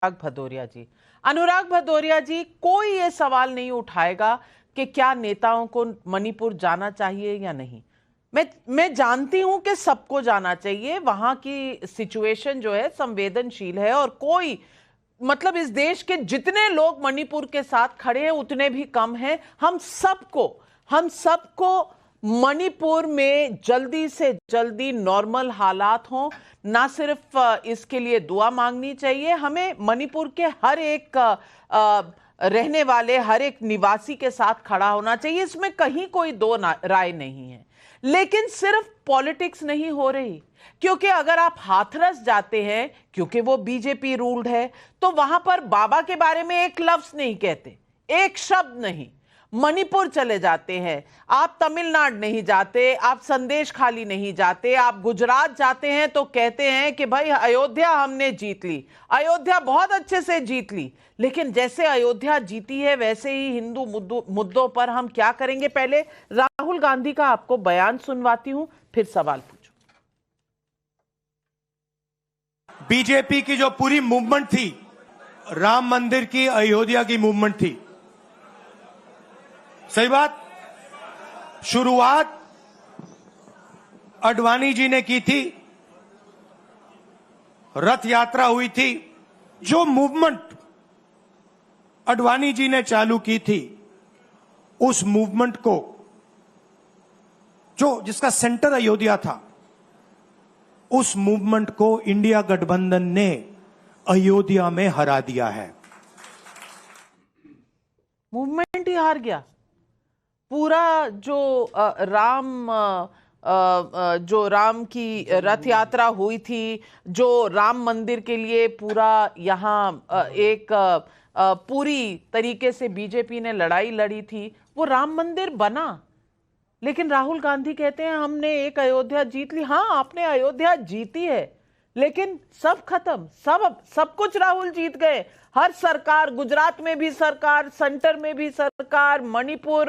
भदौरिया जी। अनुराग भदौरिया जी, कोई ये सवाल नहीं उठाएगा कि क्या नेताओं को मणिपुर जाना चाहिए या नहीं। मैं जानती हूं कि सबको जाना चाहिए, वहां की सिचुएशन जो है संवेदनशील है और कोई मतलब इस देश के जितने लोग मणिपुर के साथ खड़े हैं उतने भी कम हैं। हम सबको मणिपुर में जल्दी से जल्दी नॉर्मल हालात हों, ना सिर्फ इसके लिए दुआ मांगनी चाहिए, हमें मणिपुर के हर एक रहने वाले हर एक निवासी के साथ खड़ा होना चाहिए। इसमें कहीं कोई दो राय नहीं है, लेकिन सिर्फ पॉलिटिक्स नहीं हो रही। क्योंकि अगर आप हाथरस जाते हैं, क्योंकि वो बीजेपी रूल्ड है, तो वहां पर बाबा के बारे में एक लफ्ज नहीं कहते, एक शब्द नहीं। मणिपुर चले जाते हैं, आप तमिलनाडु नहीं जाते, आप संदेश खाली नहीं जाते, आप गुजरात जाते हैं तो कहते हैं कि भाई अयोध्या हमने जीत ली, अयोध्या बहुत अच्छे से जीत ली। लेकिन जैसे अयोध्या जीती है वैसे ही हिंदू मुद्दों पर हम क्या करेंगे। पहले राहुल गांधी का आपको बयान सुनवाती हूं, फिर सवाल पूछो। बीजेपी की जो पूरी मूवमेंट थी, राम मंदिर की, अयोध्या की मूवमेंट थी, सही बात, शुरुआत अडवाणी जी ने की थी, रथ यात्रा हुई थी। जो मूवमेंट अडवाणी जी ने चालू की थी, उस मूवमेंट को जिसका सेंटर अयोध्या था, उस मूवमेंट को इंडिया गठबंधन ने अयोध्या में हरा दिया है। मूवमेंट ही हार गया। पूरा जो राम की रथ यात्रा हुई थी, जो राम मंदिर के लिए पूरा यहाँ एक पूरी तरीके से बीजेपी ने लड़ाई लड़ी थी, वो राम मंदिर बना। लेकिन राहुल गांधी कहते हैं हमने एक अयोध्या जीत ली। हाँ, आपने अयोध्या जीती है, लेकिन सब खत्म, सब कुछ राहुल जीत गए। हर सरकार, गुजरात में भी सरकार, सेंटर में भी सरकार, मणिपुर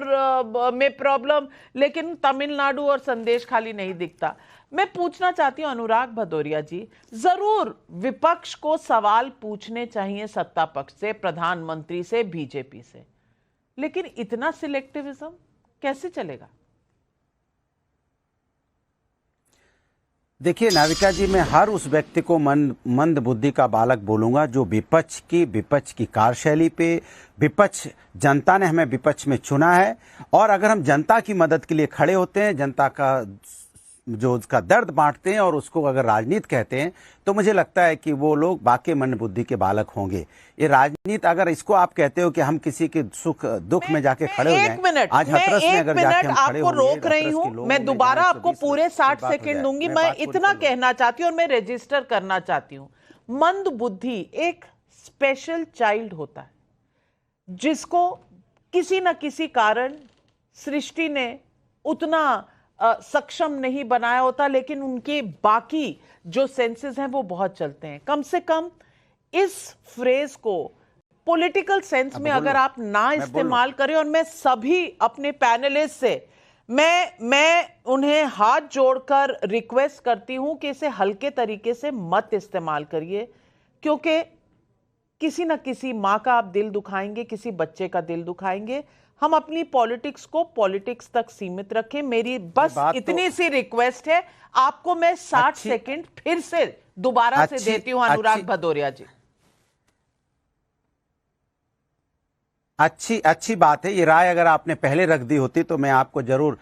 में प्रॉब्लम, लेकिन तमिलनाडु और संदेश खाली नहीं दिखता। मैं पूछना चाहती हूं अनुराग भदौरिया जी, जरूर विपक्ष को सवाल पूछने चाहिए सत्ता पक्ष से, प्रधानमंत्री से, बीजेपी से, लेकिन इतना सिलेक्टिविज्म कैसे चलेगा। देखिए नाविका जी, मैं हर उस व्यक्ति को मंद बुद्धि का बालक बोलूंगा जो विपक्ष की कार्यशैली पे, विपक्ष, जनता ने हमें विपक्ष में चुना है, और अगर हम जनता की मदद के लिए खड़े होते हैं, जनता का जो उसका दर्द बांटते हैं और उसको अगर राजनीति कहते हैं, तो मुझे लगता है कि वो लोग वाकई मंद बुद्धि के बालक होंगे। ये राजनीति, अगर इसको आप कहते हो कि हम किसी के सुख दुख में जाके खड़े हो जाएं, आज हथरस में अगर जाके हम खड़े आपको रोक रही हूं, मैं दोबारा आपको पूरे 60 सेकंड दूंगी। मैं इतना कहना चाहती हूँ और मैं रजिस्टर करना चाहती हूँ, मंद बुद्धि एक स्पेशल चाइल्ड होता है जिसको किसी न किसी कारण सृष्टि ने उतना सक्षम नहीं बनाया होता, लेकिन उनके बाकी जो सेंसेस हैं वो बहुत चलते हैं। कम से कम इस फ्रेज को पॉलिटिकल सेंस में अगर आप ना इस्तेमाल करें, और मैं सभी अपने पैनलिस्ट से मैं उन्हें हाथ जोड़कर रिक्वेस्ट करती हूं कि इसे हल्के तरीके से मत इस्तेमाल करिए, क्योंकि किसी ना किसी माँ का आप दिल दुखाएंगे, किसी बच्चे का दिल दुखाएंगे। हम अपनी पॉलिटिक्स को पॉलिटिक्स तक सीमित रखें। मेरी बस इतनी सी रिक्वेस्ट है आपको। मैं 60 सेकंड फिर से दोबारा से देती हूं अनुराग भदौरिया जी। अच्छी बात है। ये राय अगर आपने पहले रख दी होती तो मैं आपको जरूर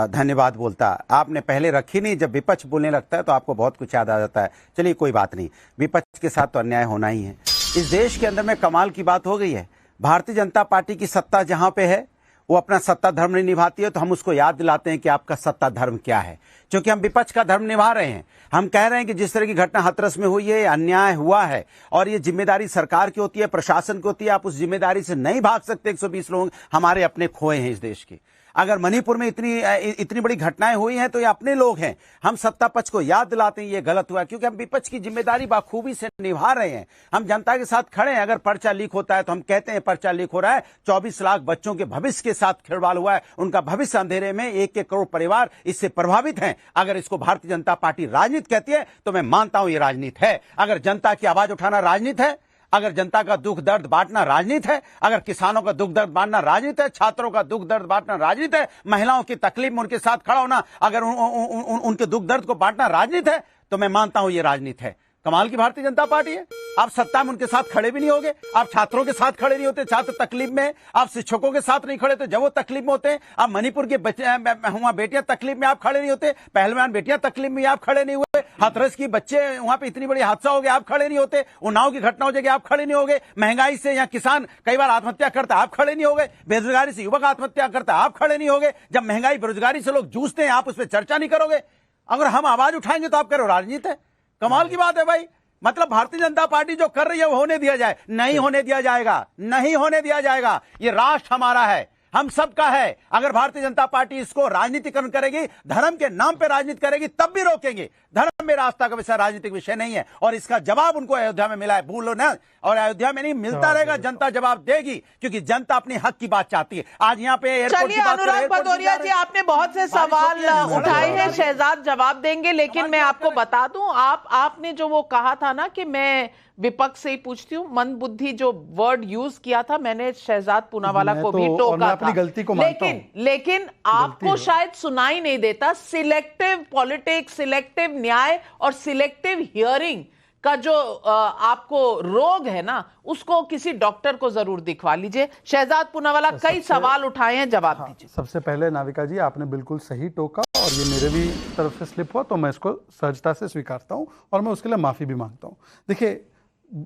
धन्यवाद बोलता। आपने पहले रखी नहीं। जब विपक्ष बोलने लगता है तो आपको बहुत कुछ याद आ जाता है। चलिए कोई बात नहीं, विपक्ष के साथ तो अन्याय होना ही है। इस देश के अंदर में कमाल की बात हो गई है, भारतीय जनता पार्टी की सत्ता जहां पे है वो अपना सत्ता धर्म नहीं निभाती है, तो हम उसको याद दिलाते हैं कि आपका सत्ता धर्म क्या है, क्योंकि हम विपक्ष का धर्म निभा रहे हैं। हम कह रहे हैं कि जिस तरह की घटना हाथरस में हुई है, अन्याय हुआ है और ये जिम्मेदारी सरकार की होती है, प्रशासन की होती है। आप उस जिम्मेदारी से नहीं भाग सकते। 120 लोग हमारे अपने खोए हैं इस देश के। अगर मणिपुर में इतनी बड़ी घटनाएं हुई हैं तो ये अपने लोग हैं। हम सत्ता पक्ष को याद दिलाते हैं ये गलत हुआ, क्योंकि हम विपक्ष की जिम्मेदारी बाखूबी से निभा रहे हैं। हम जनता के साथ खड़े हैं। अगर पर्चा लीक होता है तो हम कहते हैं पर्चा लीक हो रहा है, 24 लाख बच्चों के भविष्य के साथ खिलवाड़ हुआ है, उनका भविष्य अंधेरे में, 1 करोड़ परिवार इससे प्रभावित हैं। अगर इसको भारतीय जनता पार्टी राजनीति कहती है तो मैं मानता हूं ये राजनीति है। अगर जनता की आवाज उठाना राजनीति है, अगर जनता का दुख दर्द बांटना राजनीति है, अगर किसानों का दुख दर्द बांटना राजनीति है, छात्रों का दुख दर्द बांटना राजनीति है, महिलाओं की तकलीफ में उनके साथ खड़ा होना, अगर उनके दुख दर्द को बांटना राजनीति है, तो मैं मानता हूं ये राजनीति है। कमाल की भारतीय जनता पार्टी है। आप सत्ता में उनके साथ खड़े भी नहीं होगे, आप छात्रों के साथ खड़े नहीं होते, छात्र तकलीफ में, आप शिक्षकों के साथ नहीं खड़े होते जब वो तकलीफ में होते हैं, आप मणिपुर के वहां बेटियां तकलीफ में आप खड़े नहीं होते, पहलवान बेटियां तकलीफ में आप खड़े नहीं हुए, हाथरस की बच्चे वहां पे इतनी बड़ी हादसा हो गया आप खड़े नहीं होते, उन्नाव की घटना हो जाएगी आप खड़े नहीं होगे, महंगाई से यहाँ किसान कई बार आत्महत्या करता आप खड़े नहीं होगे, बेरोजगारी से युवक आत्महत्या करता आप खड़े नहीं होगे, जब महंगाई बेरोजगारी से लोग जूझते हैं आप उस पर चर्चा नहीं करोगे। अगर हम आवाज उठाएंगे तो आप कह रहे हो राजनीति है। कमाल की बात है भाई। मतलब भारतीय जनता पार्टी जो कर रही है वो होने दिया जाए? नहीं होने दिया जाएगा, नहीं होने दिया जाएगा। ये राष्ट्र हमारा है, हम सबका है। अगर भारतीय जनता पार्टी इसको राजनीतिकरण करेगी, धर्म के नाम पे राजनीति करेगी, तब भी रोकेंगे। धर्म में आस्था का विषय राजनीतिक विषय नहीं है, और इसका जवाब उनको अयोध्या में मिला है, भूलो ना। और अयोध्या में नहीं मिलता रहेगा, जनता जवाब देगी, क्योंकि जनता अपने हक की बात चाहती है। आज यहाँ पे एयरपोर्ट की बात करें, अनुराग भदौरिया जी, आपने बहुत से सवाल उठाए हैं, शहजाद जवाब देंगे, लेकिन मैं आपको बता दूं, आपने जो वो कहा था ना कि मैं विपक्ष से ही पूछती हूँ, मंदबुद्धि जो वर्ड यूज किया था, मैंने शहजाद पूनावाला को भी टोका था, गलती को लेकिन आपको शायद सुनाई नहीं देता। सिलेक्टिव पॉलिटिक्स, सिलेक्टिव न्याय और सिलेक्टिव हियरिंग का जो आपको रोग है ना, उसको किसी डॉक्टर को जरूर दिखवा लीजिए। शहजाद पूनावाला, कई सवाल उठाए हैं, जवाब दीजिए। सबसे पहले नाविका जी, आपने बिल्कुल सही टोका, और ये मेरे भी तरफ से स्लिप हुआ तो मैं इसको सहजता से स्वीकारता हूं, और मैं उसके लिए माफी भी मांगता हूं। देखिए,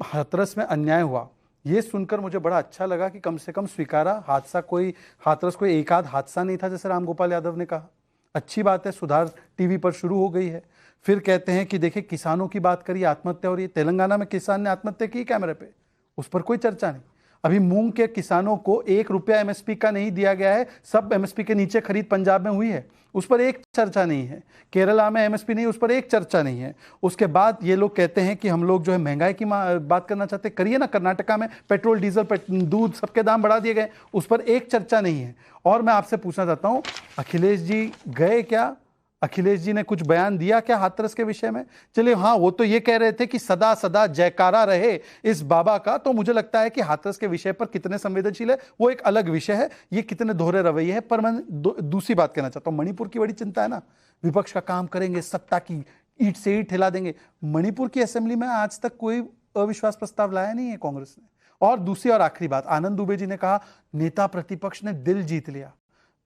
हाथरस में अन्याय हुआ, ये सुनकर मुझे बड़ा अच्छा लगा कि कम से कम स्वीकारा। हाथरस कोई एक आध हादसा नहीं था, जैसे रामगोपाल यादव ने कहा। अच्छी बात है, सुधार टीवी पर शुरू हो गई है। फिर कहते हैं कि देखिए, किसानों की बात करिए, आत्महत्या हो रही है। तेलंगाना में किसान ने आत्महत्या की कैमरे पे, उस पर कोई चर्चा नहीं। अभी मूंग के किसानों को 1 रुपया एमएसपी का नहीं दिया गया है, सब एमएसपी के नीचे खरीद पंजाब में हुई है, उस पर एक चर्चा नहीं है। केरला में एमएसपी नहीं, उस पर एक चर्चा नहीं है। उसके बाद ये लोग कहते हैं कि हम लोग जो है महंगाई की बात करना चाहते हैं, करिए ना। कर्नाटका में पेट्रोल, डीजल, दूध, सबके दाम बढ़ा दिए गए, उस पर एक चर्चा नहीं है। और मैं आपसे पूछना चाहता हूं, अखिलेश जी गए क्या? अखिलेश जी ने कुछ बयान दिया क्या हाथरस के विषय में? चलिए, हाँ, वो तो ये कह रहे थे कि सदा सदा जयकारा रहे इस बाबा का। तो मुझे लगता है कि हाथरस के विषय पर कितने संवेदनशील है वो एक अलग विषय है, ये कितने दोहरे रवैये है। पर मैं दूसरी बात कहना चाहता हूं, मणिपुर की बड़ी चिंता है ना। विपक्ष का काम करेंगे, सत्ता की ईंट से ईंट हिला देंगे। मणिपुर की असेंबली में आज तक कोई अविश्वास प्रस्ताव लाया नहीं है कांग्रेस ने। और दूसरी और आखिरी बात, आनंद दुबे जी ने कहा नेता प्रतिपक्ष ने दिल जीत लिया।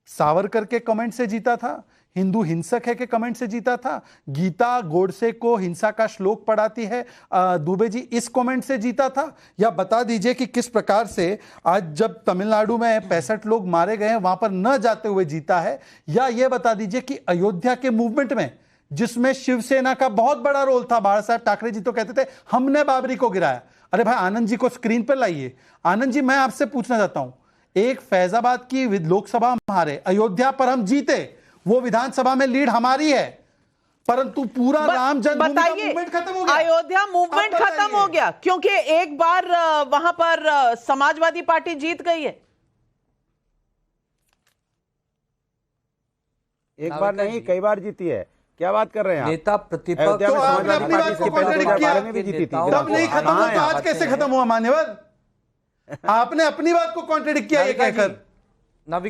सावरकर के कमेंट से जीता था, हिंदू हिंसक है के कमेंट से जीता था, गीता गोडसे को हिंसा का श्लोक पढ़ाती है, दुबे जी इस कमेंट से जीता था। या बता दीजिए कि किस प्रकार से आज जब तमिलनाडु में 65 लोग मारे गए हैं वहां पर न जाते हुए जीता है। या यह बता दीजिए कि अयोध्या के मूवमेंट में, जिसमें शिवसेना का बहुत बड़ा रोल था, बाला साहब ठाकरे जी तो कहते थे हमने बाबरी को गिराया। अरे भाई, आनंद जी को स्क्रीन पर लाइए। आनंद जी, मैं आपसे पूछना चाहता हूं, एक फैजाबाद की लोकसभा हम हारे, अयोध्या पर हम जीते, वो विधानसभा में लीड हमारी है, परंतु पूरा राम जन्मभूमि का मूवमेंट खत्म हो गया। अयोध्या मूवमेंट खत्म हो गया क्योंकि एक बार वहां पर समाजवादी पार्टी जीत गई है। एक बार नहीं, कई बार जीती है। क्या बात कर रहे हैं नेता प्रतिपक्ष? तो आपने अपनी बात को कॉन्ट्रडिक्ट किया, तब नहीं खत्म हुआ तो आज कैसे खत्म हुआ? मान्यवर, आपने अपनी बात को कॉन्ट्रडिक्ट किया ये कहकर।